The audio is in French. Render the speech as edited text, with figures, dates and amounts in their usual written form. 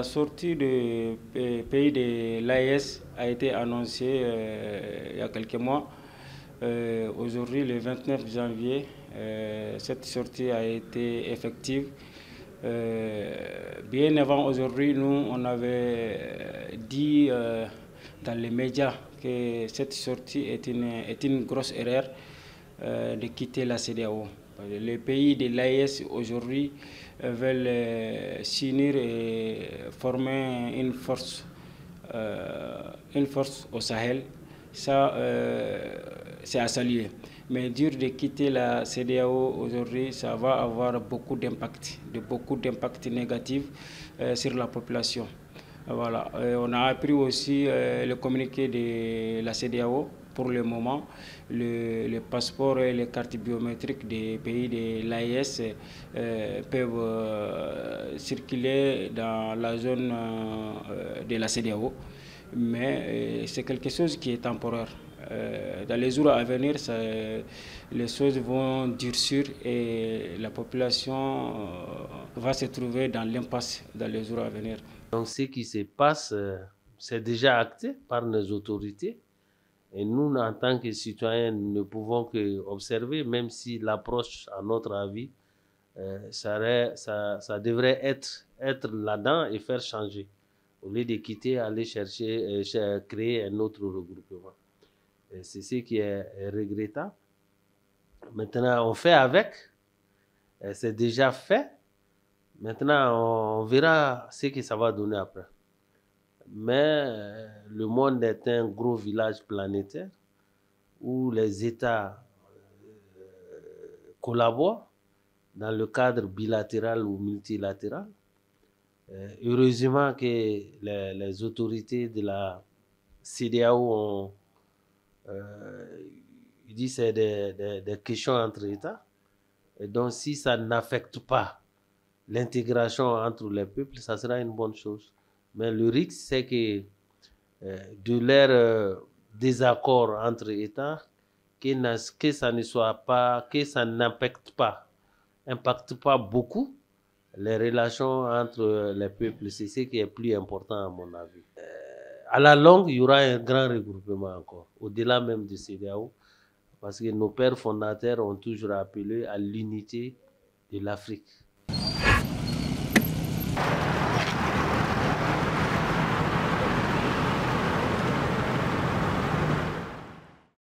La sortie du pays de l'AES a été annoncée il y a quelques mois. Aujourd'hui, le 29 janvier, cette sortie a été effective. Bien avant aujourd'hui, nous, on avait dit dans les médias que cette sortie est une grosse erreur de quitter la CEDEAO. Les pays de l'AES aujourd'hui veulent s'unir et former une force au Sahel. Ça, c'est à saluer. Mais dire de quitter la CEDEAO aujourd'hui, ça va avoir beaucoup d'impact négatifs sur la population. Voilà. On a appris aussi le communiqué de la CEDEAO. Pour le moment, les passeports et les cartes biométriques des pays de l'AES peuvent circuler dans la zone de la CEDEAO, mais c'est quelque chose qui est temporaire. Dans les jours à venir, les choses vont durcir et la population va se trouver dans l'impasse dans les jours à venir. Donc ce qui se passe, c'est déjà acté par nos autorités. Et nous, en tant que citoyens, nous ne pouvons qu'observer, même si l'approche, à notre avis, ça devrait être là-dedans et faire changer. Au lieu de quitter, aller chercher, créer un autre regroupement. C'est ce qui est regrettable. Maintenant, on fait avec. C'est déjà fait. Maintenant, on verra ce que ça va donner après. Mais le monde est un gros village planétaire où les États collaborent dans le cadre bilatéral ou multilatéral. Heureusement que les autorités de la CEDEAO ont dit que c'est des questions entre États. Et donc, si ça n'affecte pas l'intégration entre les peuples, ça sera une bonne chose. Mais le risque, c'est que de leur désaccord entre États, que ça ne soit pas, que ça n'impacte pas beaucoup les relations entre les peuples. C'est ce qui est plus important à mon avis. À la longue, il y aura un grand regroupement encore, au-delà même de CEDEAO, parce que nos pères fondateurs ont toujours appelé à l'unité de l'Afrique.